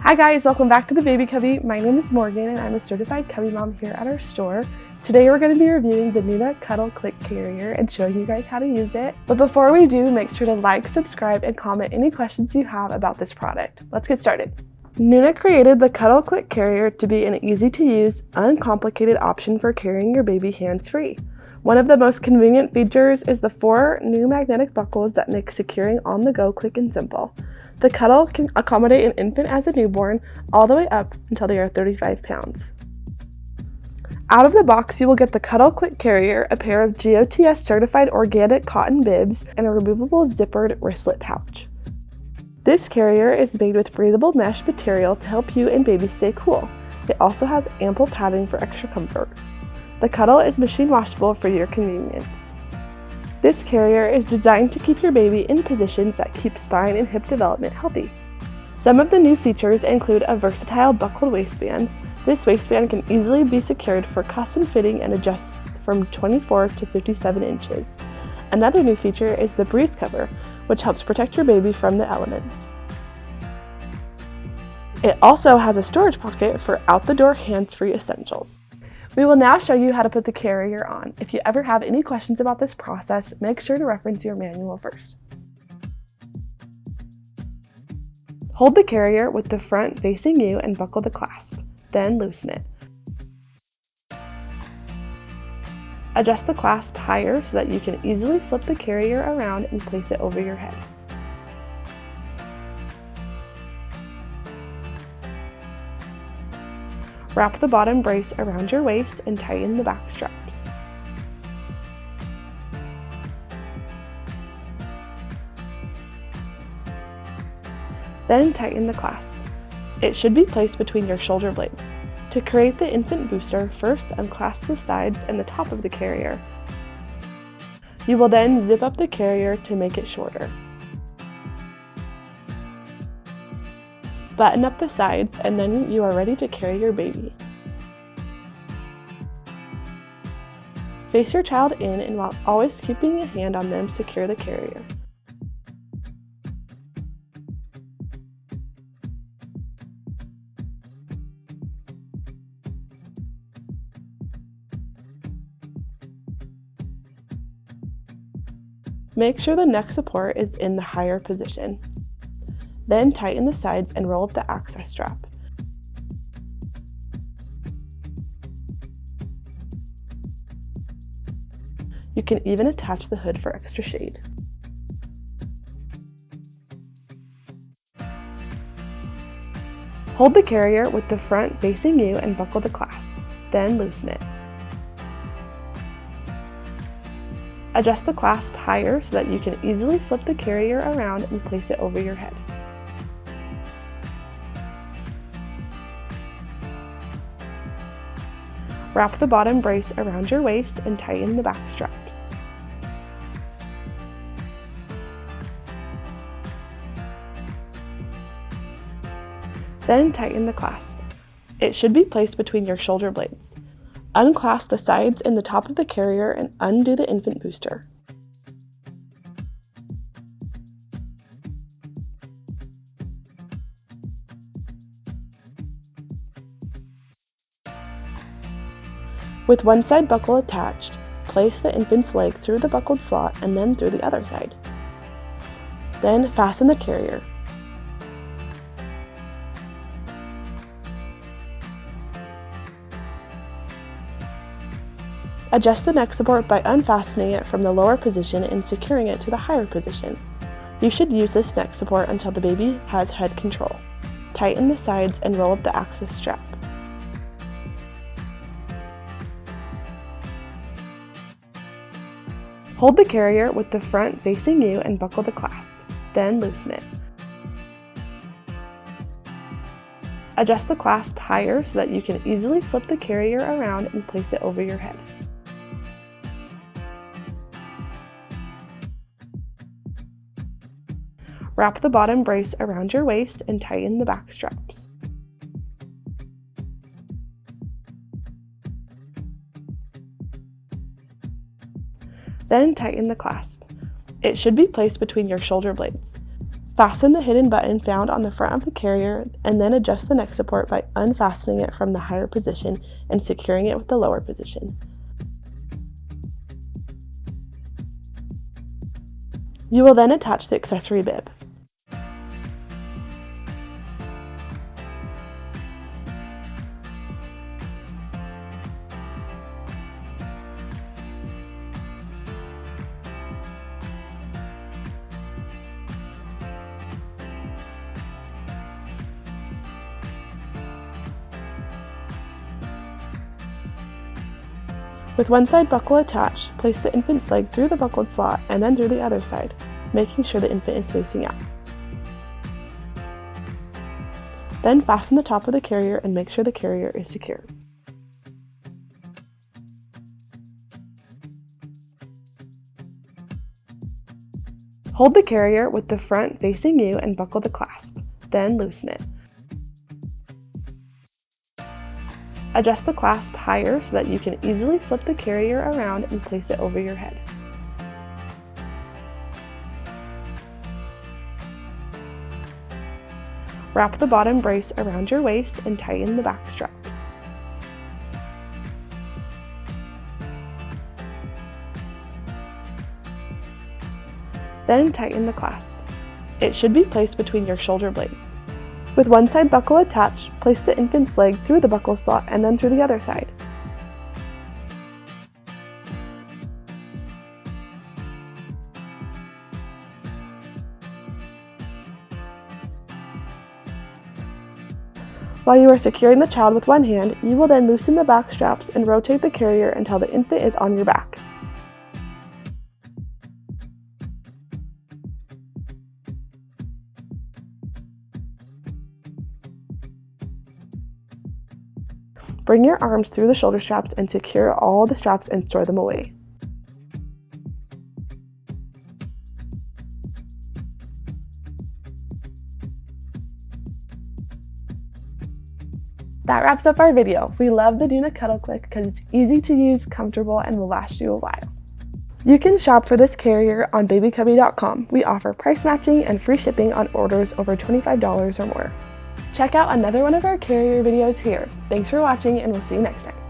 Hi guys, welcome back to the Baby Cubby. My name is Morgan and I'm a certified Cubby mom here at our store. Today we're going to be reviewing the Nuna CUDL Click Carrier and showing you guys how to use it. But before we do, make sure to like, subscribe, and comment any questions you have about this product. Let's get started. Nuna created the CUDL Click Carrier to be an easy-to-use, uncomplicated option for carrying your baby hands-free. One of the most convenient features is the 4 new magnetic buckles that make securing on the go quick and simple. The CUDL can accommodate an infant as a newborn all the way up until they are 35 pounds. Out of the box, you will get the CUDL Click Carrier, a pair of GOTS certified organic cotton bibs, and a removable zippered wristlet pouch. This carrier is made with breathable mesh material to help you and baby stay cool. It also has ample padding for extra comfort. The CUDL is machine washable for your convenience. This carrier is designed to keep your baby in positions that keep spine and hip development healthy. Some of the new features include a versatile buckled waistband. This waistband can easily be secured for custom fitting and adjusts from 24 to 57 inches. Another new feature is the breeze cover, which helps protect your baby from the elements. It also has a storage pocket for out-the-door hands-free essentials. We will now show you how to put the carrier on. If you ever have any questions about this process, make sure to reference your manual first. Hold the carrier with the front facing you and buckle the clasp, then loosen it. Adjust the clasp higher so that you can easily flip the carrier around and place it over your head. Wrap the bottom brace around your waist and tighten the back straps. Then tighten the clasp. It should be placed between your shoulder blades. To create the infant booster, first unclasp the sides and the top of the carrier. You will then zip up the carrier to make it shorter. Button up the sides and then you are ready to carry your baby. Face your child in and while always keeping a hand on them, secure the carrier. Make sure the neck support is in the higher position. Then tighten the sides and roll up the access strap. You can even attach the hood for extra shade. Hold the carrier with the front facing you and buckle the clasp, then loosen it. Adjust the clasp higher so that you can easily flip the carrier around and place it over your head. Wrap the bottom brace around your waist and tighten the back straps. Then tighten the clasp. It should be placed between your shoulder blades. Unclasp the sides and the top of the carrier and undo the infant booster. With one side buckle attached, place the infant's leg through the buckled slot and then through the other side. Then fasten the carrier. Adjust the neck support by unfastening it from the lower position and securing it to the higher position. You should use this neck support until the baby has head control. Tighten the sides and roll up the access strap. Hold the carrier with the front facing you and buckle the clasp, then loosen it. Adjust the clasp higher so that you can easily flip the carrier around and place it over your head. Wrap the bottom brace around your waist and tighten the back straps. Then tighten the clasp. It should be placed between your shoulder blades. Fasten the hidden button found on the front of the carrier and then adjust the neck support by unfastening it from the higher position and securing it with the lower position. You will then attach the accessory bib. With one side buckle attached, place the infant's leg through the buckled slot and then through the other side, making sure the infant is facing out. Then fasten the top of the carrier and make sure the carrier is secure. Hold the carrier with the front facing you and buckle the clasp, then loosen it. Adjust the clasp higher so that you can easily flip the carrier around and place it over your head. Wrap the bottom brace around your waist and tighten the back straps. Then tighten the clasp. It should be placed between your shoulder blades. With one side buckle attached, place the infant's leg through the buckle slot and then through the other side. While you are securing the child with one hand, you will then loosen the back straps and rotate the carrier until the infant is on your back. Bring your arms through the shoulder straps and secure all the straps and store them away. That wraps up our video. We love the Nuna CUDL Click because it's easy to use, comfortable, and will last you a while. You can shop for this carrier on babycubby.com. We offer price matching and free shipping on orders over $25 or more. Check out another one of our carrier videos here. Thanks for watching, and we'll see you next time.